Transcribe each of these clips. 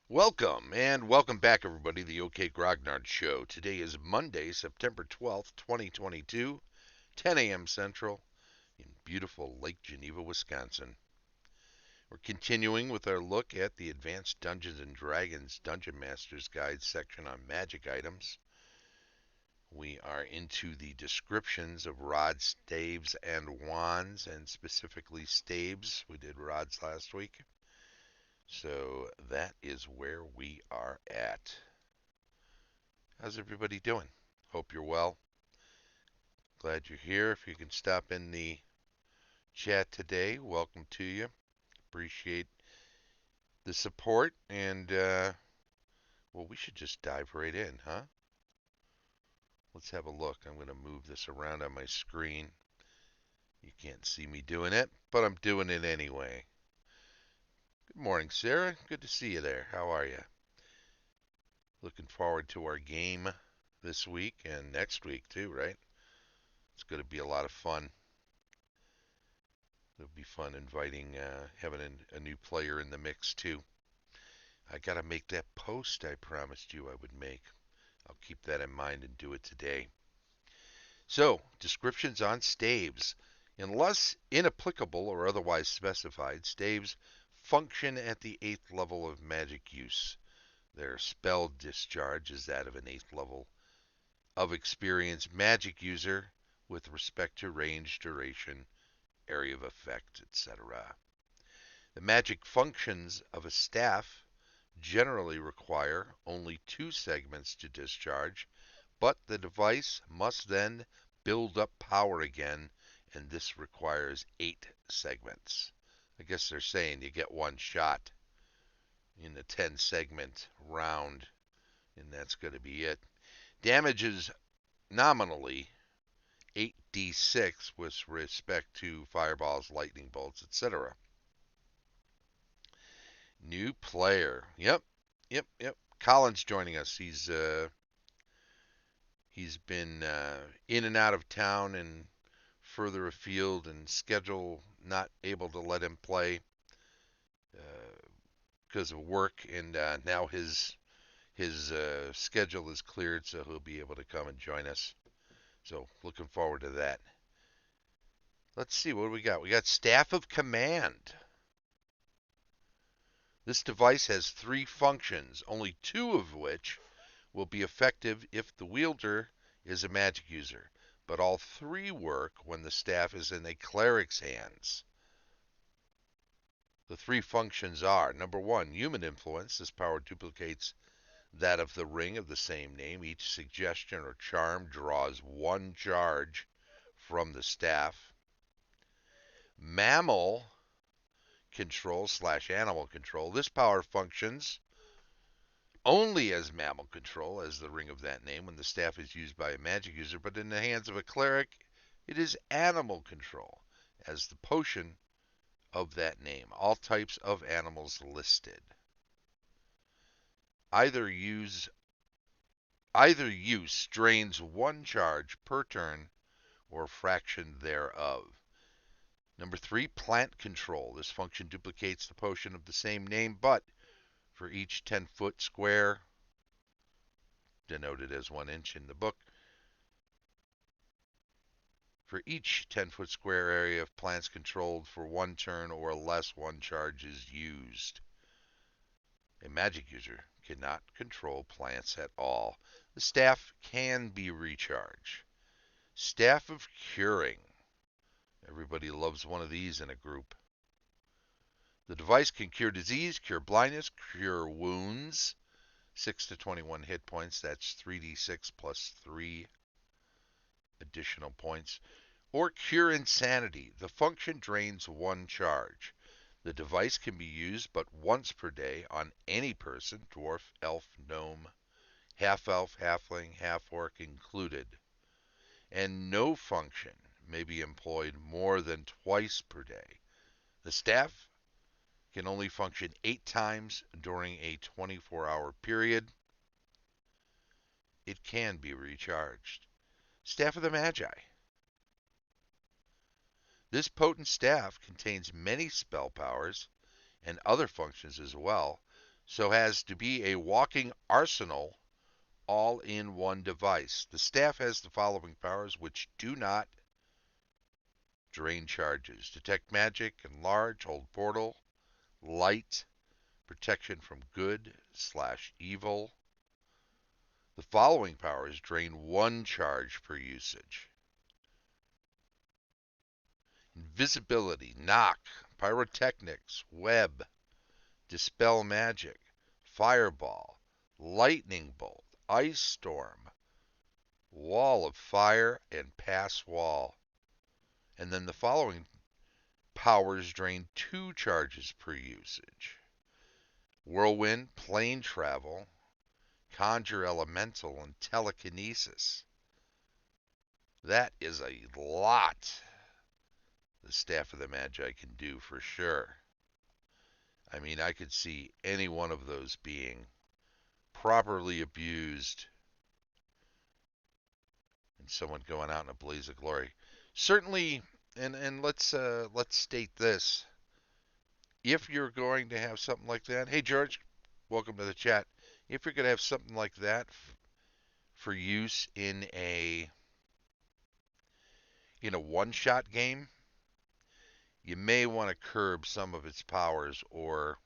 Welcome and welcome back, everybody, to the OK Grognard Show. Today is Monday, September 12th, 2022, 10 a.m. Central in beautiful Lake Geneva, Wisconsin. We're continuing with our look at the Advanced Dungeons and Dragons Dungeon Master's Guide section on magic items. We are into the descriptions of rods, staves, and wands, and specifically staves. We did rods last week. So that is where we are at. How's everybody doing? Hope you're well. Glad you're here. If you can stop in the chat today, welcome to you. Appreciate the support. And, well, we should just dive right in, huh? Let's have a look. I'm going to move this around on my screen. You can't see me doing it, but I'm doing it anyway. Good morning, Sarah. Good to see you there. How are you? Looking forward to our game this week and next week, too, right? It's going to be a lot of fun. It'll be fun having a new player in the mix too. I gotta make that post I promised you I would make. I'll keep that in mind and do it today. So, descriptions on staves. Unless inapplicable or otherwise specified, staves function at the 8th level of magic use. Their spell discharge is that of an 8th level of experienced magic user with respect to range, duration, area of effect, etc. The magic functions of a staff generally require only 2 segments to discharge, but the device must then build up power again, and this requires 8 segments. I guess they're saying you get one shot in the 10 segment round, and that's going to be it. Damage is nominally 8d6 with respect to fireballs, lightning bolts, etc. New player. Yep. Colin's joining us. He's been in and out of town and further afield, and schedule not able to let him play because of work. And now his schedule is cleared, so he'll be able to come and join us. So looking forward to that. Let's see what do we got. We got Staff of Command. This device has 3 functions, only 2 of which will be effective if the wielder is a magic user, but all 3 work when the staff is in a cleric's hands. The 3 functions are: number 1, human influence. This power duplicates that of the ring of the same name. Each suggestion or charm draws 1 charge from the staff. Mammal control / animal control. This power functions only as mammal control, as the ring of that name, when the staff is used by a magic user, but in the hands of a cleric, it is animal control, as the potion of that name. All types of animals listed. Either use drains 1 charge per turn or fraction thereof. Number 3, plant control. This function duplicates the potion of the same name, but for each 10-foot square, denoted as 1 inch in the book, for each 10-foot square area of plants controlled for 1 turn or less, 1 charge is used. A magic user cannot control plants at all. The staff can be recharged. Staff of Curing. Everybody loves one of these in a group. The device can cure disease, cure blindness, cure wounds. 6 to 21 hit points. That's 3d6 plus 3 additional points. Or cure insanity. The function drains 1 charge. The device can be used but once per day on any person, dwarf, elf, gnome, half-elf, halfling, half-orc included. And no function may be employed more than twice per day. The staff can only function 8 times during a 24-hour period. It can be recharged. Staff of the Magi. This potent staff contains many spell powers and other functions as well. so as to be a walking arsenal all in one device. The staff has the following powers which do not drain charges: detect magic, enlarge, hold portal, light, protection from good/evil. The following powers drain one charge per usage: invisibility, knock, pyrotechnics, web, dispel magic, fireball, lightning bolt, ice storm, wall of fire, and pass wall. And then the following powers drain two charges per usage: whirlwind, plane travel, conjure elemental, and telekinesis. That is a lot the Staff of the Magi can do for sure. I mean, I could see any one of those being properly abused and someone going out in a blaze of glory. Certainly, and let's state this: if you're going to have something like that, hey George, welcome to the chat. If you're going to have something like that for use in a one-shot game, you may want to curb some of its powers or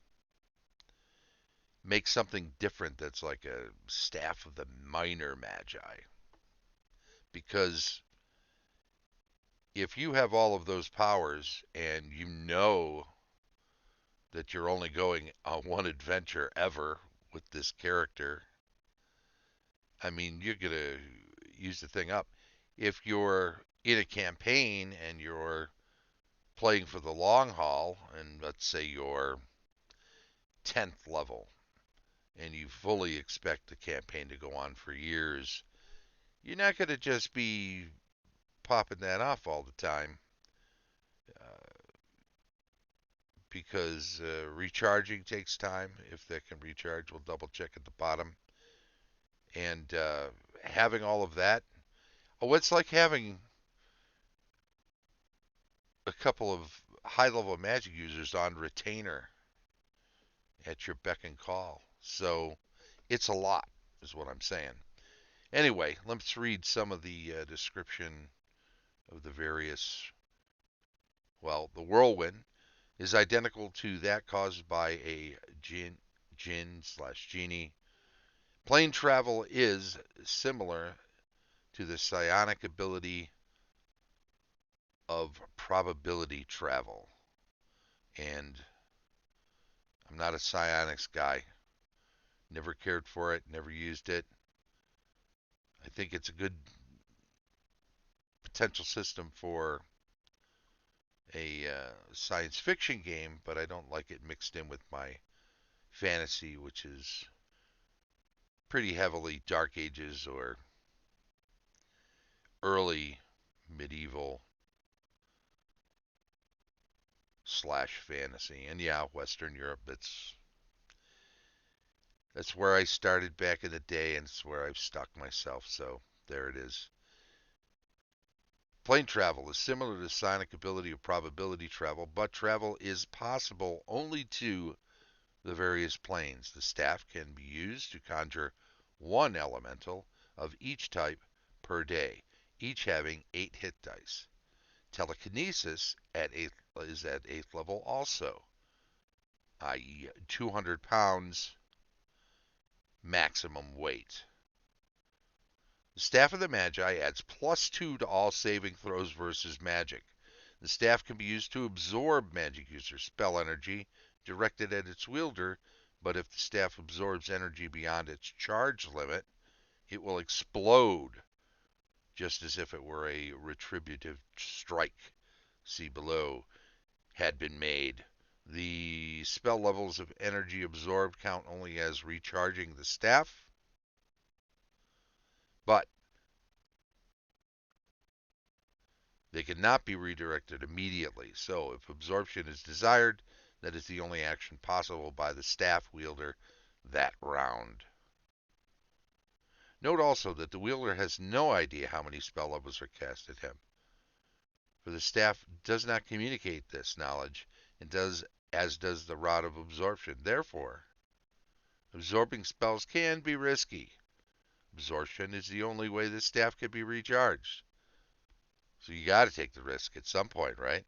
make something different that's like a Staff of the Minor Magi. Because if you have all of those powers and you know that you're only going on one adventure ever with this character, I mean, you're going to use the thing up. If you're in a campaign and you're playing for the long haul, and let's say you're 10th level, and you fully expect the campaign to go on for years, you're not going to just be popping that off all the time, because recharging takes time. If that can recharge, we'll double check at the bottom. And having all of that, oh, it's like having a couple of high-level magic users on retainer at your beck and call. So it's a lot, is what I'm saying. Anyway, let's read some of the description of the various. Well, the whirlwind is identical to that caused by a jinn/genie. Plane travel is similar to the psionic ability of probability travel. And I'm not a psionics guy. Never cared for it, never used it. I think it's a good potential system for a science fiction game, but I don't like it mixed in with my fantasy, which is pretty heavily Dark Ages or early medieval slash fantasy. And yeah, Western Europe, that's where I started back in the day, and it's where I've stuck myself. So there it is. Plane travel is similar to psionic ability of probability travel, but travel is possible only to the various planes. The staff can be used to conjure one elemental of each type per day, each having 8 hit dice. Telekinesis is at 8th level also, i.e. 200 pounds maximum weight. The Staff of the Magi adds +2 to all saving throws versus magic. The staff can be used to absorb magic user's spell energy directed at its wielder, but if the staff absorbs energy beyond its charge limit, it will explode, just as if it were a retributive strike. See below, had been made. The spell levels of energy absorbed count only as recharging the staff, but they cannot be redirected immediately. So if absorption is desired, that is the only action possible by the staff wielder that round. Note also that the wielder has no idea how many spell levels are cast at him, for the staff does not communicate this knowledge, and as does the rod of absorption. Therefore, Absorbing spells can be risky. Absorption is the only way the staff can be recharged. So you got to take the risk at some point, right?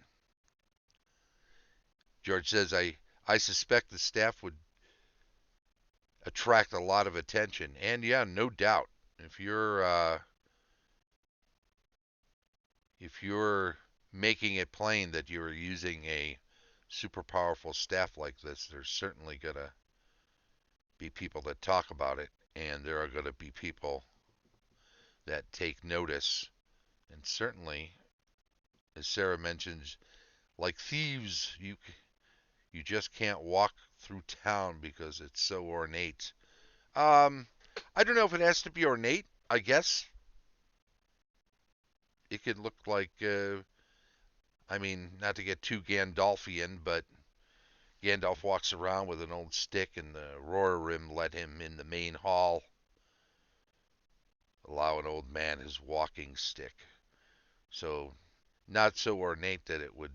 George says, I suspect the staff would attract a lot of attention. And yeah, no doubt. If you're if you're making it plain that you're using a super powerful staff like this, there's certainly going to be people that talk about it, and there are going to be people that take notice. And certainly, as Sarah mentions, like thieves, you just can't walk through town because it's so ornate. Um, I don't know if it has to be ornate. I guess it could look like, I mean, not to get too Gandalfian, but Gandalf walks around with an old stick, and the Rohirrim let him in the main hall, allow an old man his walking stick. So, not so ornate that it would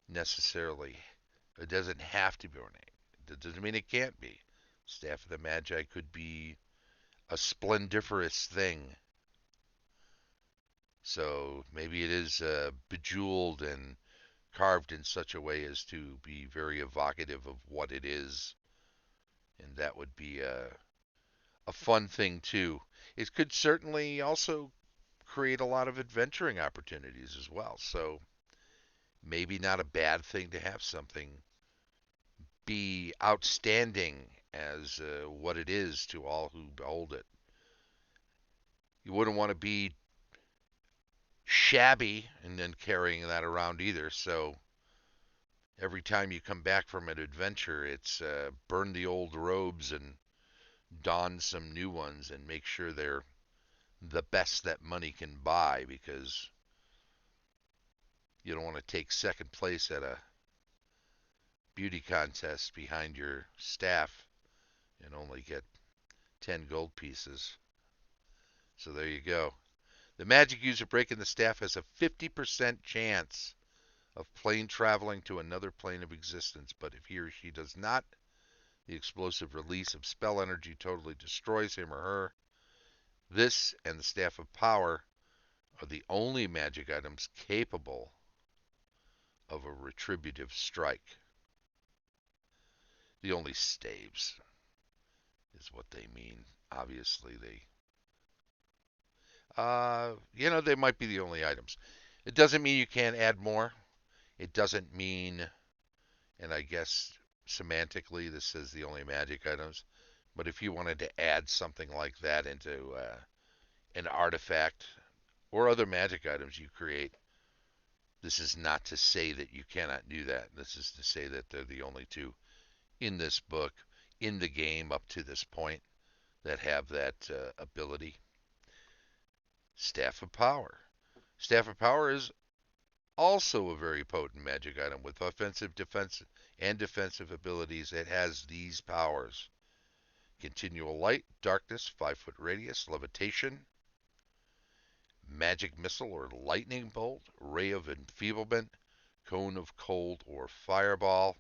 necessarily, it doesn't have to be ornate. That doesn't mean it can't be. Staff of the Magi could be a splendiferous thing. So maybe it is bejeweled and carved in such a way as to be very evocative of what it is, and that would be a fun thing too. It could certainly also create a lot of adventuring opportunities as well. So maybe not a bad thing to have something be outstanding as what it is to all who behold it. You wouldn't want to be shabby and then carrying that around either. So every time you come back from an adventure, it's burn the old robes and don some new ones and make sure they're the best that money can buy, because you don't want to take second place at a beauty contest behind your staff and only get 10 gold pieces. So there you go. The magic user breaking the staff has a 50% chance of plane traveling to another plane of existence, but if he or she does not, the explosive release of spell energy totally destroys him or her. This and the Staff of Power are the only magic items capable of a retributive strike. The only staves is what they mean. Obviously, they might be the only items. It doesn't mean you can't add more. It doesn't mean, and I guess semantically this says the only magic items, but if you wanted to add something like that into an artifact or other magic items you create, this is not to say that you cannot do that. This is to say that they're the only two in this book, in the game up to this point, that have that ability. Staff of Power. Staff of Power is also a very potent magic item with offensive, defensive, and defensive abilities. It has these powers: continual light, darkness, 5-foot radius, levitation, magic missile or lightning bolt, ray of enfeeblement, cone of cold, or fireball.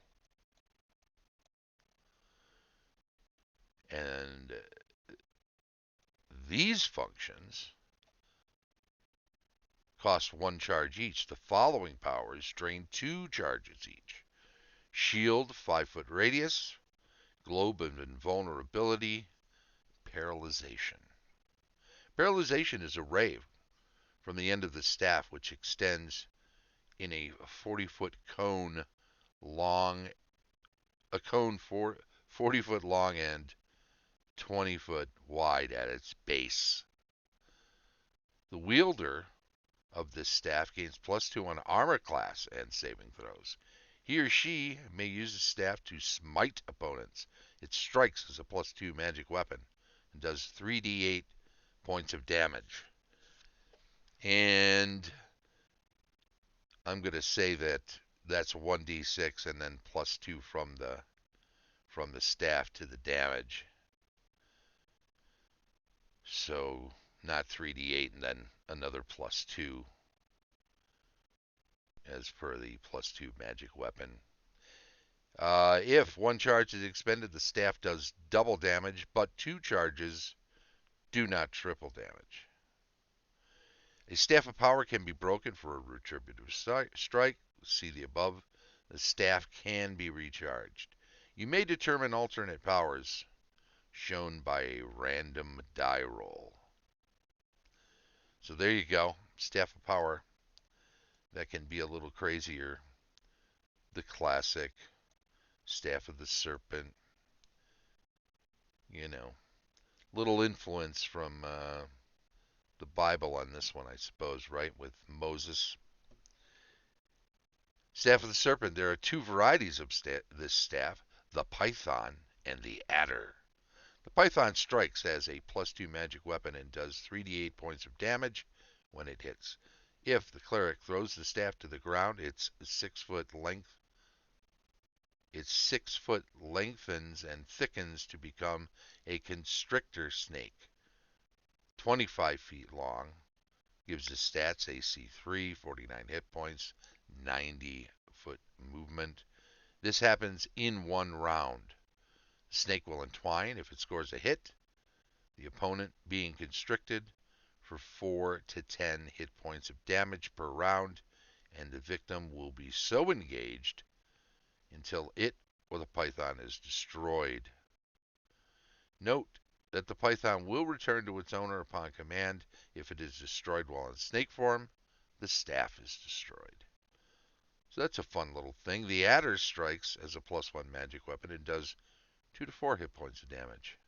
And these functions cost 1 charge each. The following powers drain 2 charges each: shield, 5-foot radius, globe of invulnerability, paralyzation. Paralyzation is a ray from the end of the staff which extends in a 40-foot cone long, a cone 40-foot long and 20-foot wide at its base. The wielder of this staff gains +2 on armor class and saving throws. He or she may use the staff to smite opponents. It strikes as a +2 magic weapon and does 3d8 points of damage. And I'm going to say that that's 1d6 and then +2 from the staff to the damage. So not 3d8 and then another +2 as per the +2 magic weapon. If one charge is expended, the staff does double damage, but two charges do not triple damage. A staff of power can be broken for a retributive strike. See the above. The staff can be recharged. You may determine alternate powers shown by a random die roll. So there you go. Staff of power. That can be a little crazier. The classic Staff of the Serpent. You know, little influence from the Bible on this one, I suppose, right? With Moses. Staff of the Serpent. There are two varieties of this staff, the Python and the Adder. The Python strikes as a +2 magic weapon and does 3d8 points of damage when it hits. If the cleric throws the staff to the ground, its 6-foot lengthens and thickens to become a constrictor snake, 25 feet long. Gives the stats AC 3, 49 hit points, 90-foot movement. This happens in one round. The snake will entwine if it scores a hit, the opponent being constricted for 4 to 10 hit points of damage per round, and the victim will be so engaged until it or the python is destroyed. Note that the python will return to its owner upon command. If it is destroyed while in snake form, the staff is destroyed. So that's a fun little thing. The adder strikes as a +1 magic weapon and does 2 to 4 hit points of damage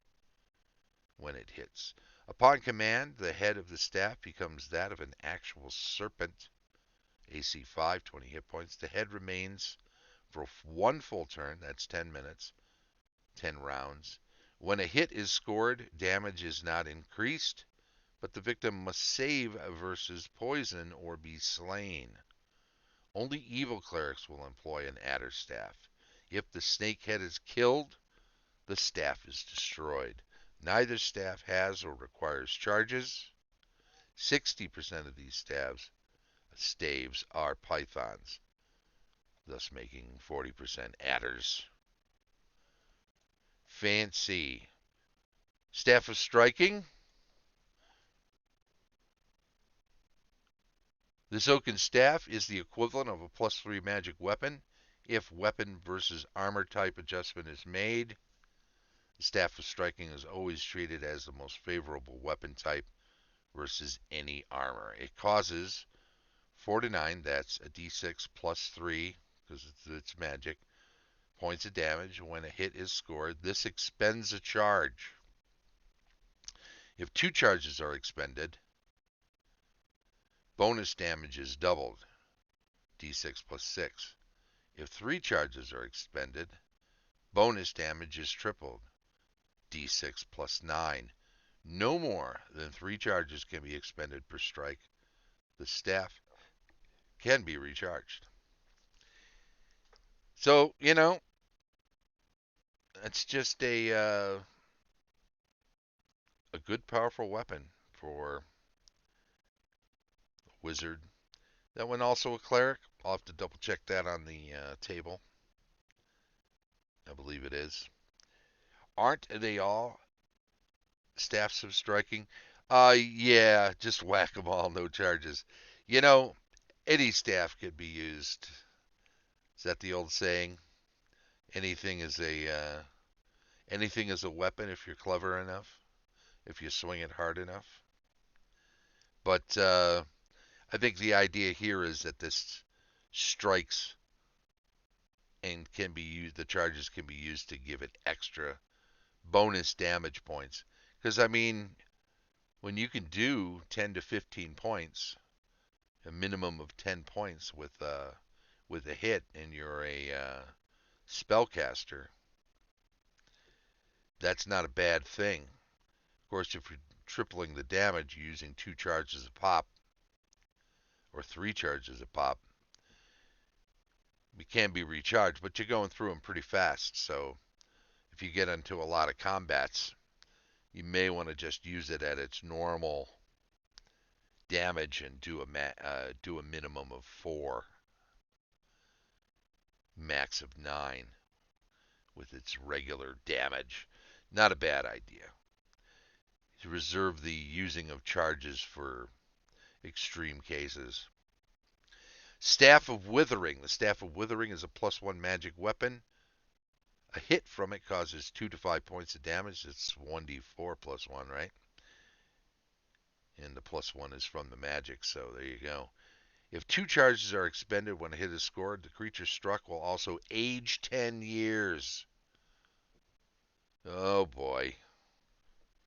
when it hits. Upon command, the head of the staff becomes that of an actual serpent. AC 5, 20 hit points. The head remains for one full turn, that's 10 minutes, 10 rounds. When a hit is scored, damage is not increased, but the victim must save versus poison or be slain. Only evil clerics will employ an adder staff. If the snake head is killed, the staff is destroyed. Neither staff has or requires charges. 60% of these staves are pythons, thus making 40% adders. Fancy. Staff of Striking. This oaken staff is the equivalent of a +3 magic weapon if weapon versus armor type adjustment is made. The Staff of Striking is always treated as the most favorable weapon type versus any armor. It causes 4 to 9, that's a d6 plus 3, because it's magic, points of damage when a hit is scored. This expends a charge. If 2 charges are expended, bonus damage is doubled, d6 plus 6. If 3 charges are expended, bonus damage is tripled, d6 plus 9. No more than 3 charges can be expended per strike. The staff can be recharged. So, it's just a good, powerful weapon for a wizard. That one also a cleric. I'll have to double check that on the table. I believe it is. Aren't they all staffs of striking? Yeah, just whack them all, no charges. You know, any staff could be used. Is that the old saying? Anything is a weapon if you're clever enough, if you swing it hard enough. But I think the idea here is that this strikes and can be used. The charges can be used to give it extra bonus damage points. Because I mean, when you can do 10 to 15 points, a minimum of 10 points with a hit, and you're a spellcaster, that's not a bad thing. Of course, if you're tripling the damage using 2 charges a pop or 3 charges a pop, it can be recharged, but you're going through them pretty fast. So if you get into a lot of combats, you may want to just use it at its normal damage and do a minimum of 4, max of 9. with its regular damage. Not a bad idea. To reserve the using of charges for extreme cases. Staff of Withering. The Staff of Withering is a +1 magic weapon. A hit from it causes 2 to 5 points of damage. It's 1d4 plus 1, right? And the +1 is from the magic, so there you go. If 2 charges are expended when a hit is scored, the creature struck will also age 10 years. Oh boy.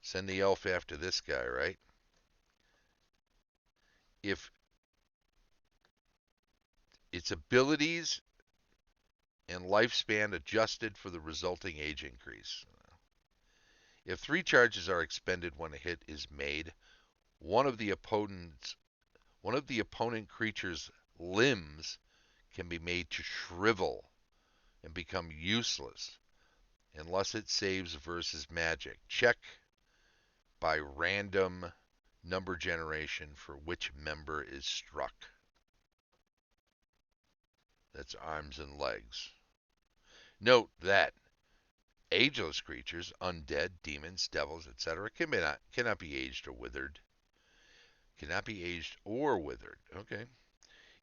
Send the elf after this guy, right? If its abilities and lifespan adjusted for the resulting age increase. If 3 charges are expended when a hit is made, one of the opponent creature's limbs can be made to shrivel and become useless unless it saves versus magic. Check by random number generation for which member is struck. That's arms and legs. Note that ageless creatures, undead, demons, devils, etc., cannot be aged or withered. Cannot be aged or withered. Okay.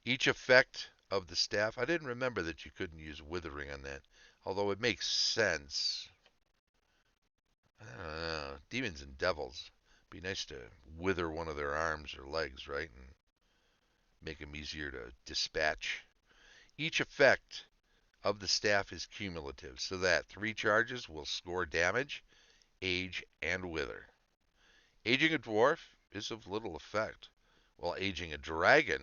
Each effect of the staff, I didn't remember that you couldn't use withering on that, although it makes sense. I don't know. Demons and devils. Be nice to wither one of their arms or legs, right? And make them easier to dispatch. Each effect of the staff is cumulative, so that 3 charges will score damage, age, and wither. Aging a dwarf is of little effect, while aging a dragon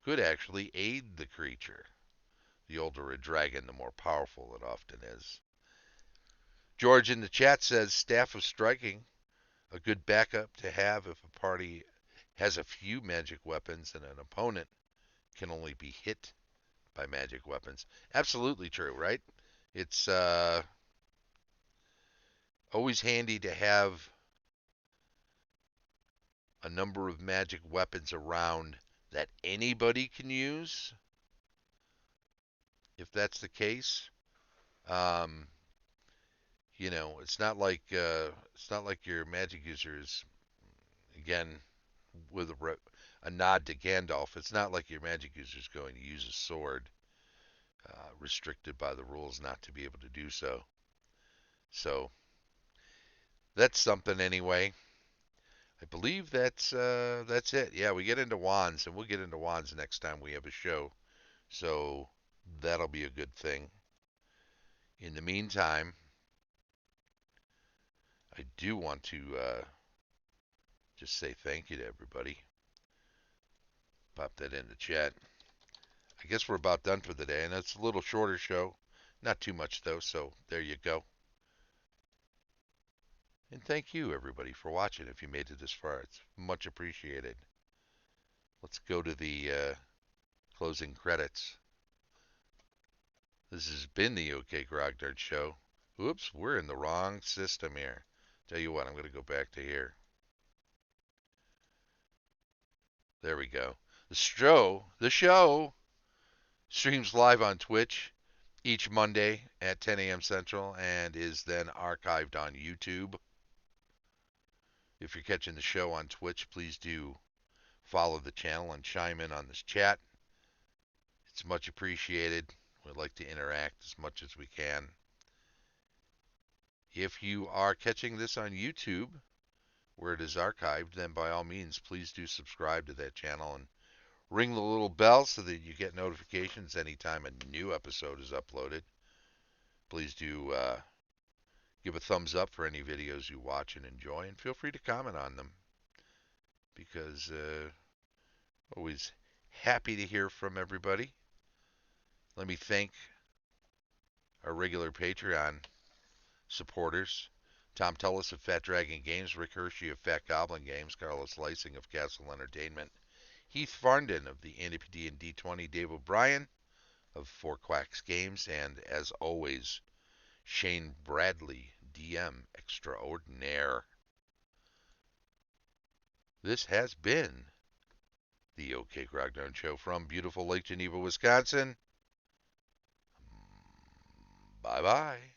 could actually aid the creature. The older a dragon, the more powerful it often is. George in the chat says, Staff of Striking, a good backup to have if a party has a few magic weapons and an opponent can only be hit by magic weapons. Absolutely true, right? It's always handy to have a number of magic weapons around that anybody can use. If that's the case, um, it's not like your magic users. Again, with a nod to Gandalf, it's not like your magic user is going to use a sword, restricted by the rules not to be able to do so. So that's something anyway. I believe that's it. Yeah, we get into wands, and we'll get into wands next time we have a show. So that'll be a good thing. In the meantime, I do want to just say thank you to everybody. Pop that in the chat. I guess we're about done for the day, and it's a little shorter show. Not too much, though, so there you go. And thank you, everybody, for watching. If you made it this far, it's much appreciated. Let's go to the closing credits. This has been the OK Grognard Show. Oops, we're in the wrong system here. Tell you what, I'm going to go back to here. There we go. The show streams live on Twitch each Monday at 10 a.m. Central and is then archived on YouTube. If you're catching the show on Twitch, please do follow the channel and chime in on this chat. It's much appreciated. We'd like to interact as much as we can. If you are catching this on YouTube, where it is archived, then by all means, please do subscribe to that channel and ring the little bell so that you get notifications anytime a new episode is uploaded. Please do give a thumbs up for any videos you watch and enjoy, and feel free to comment on them, because always happy to hear from everybody. Let me thank our regular Patreon supporters: Tom Tullis of Fat Dragon Games, Rick Hershey of Fat Goblin Games, Carlos Lysing of Castle Entertainment, Heath Farndon of the AD&D 20, Dave O'Brien of Quacks Games, and as always, Shane Bradley, DM Extraordinaire. This has been the OK Grognard Show from beautiful Lake Geneva, Wisconsin. Bye-bye.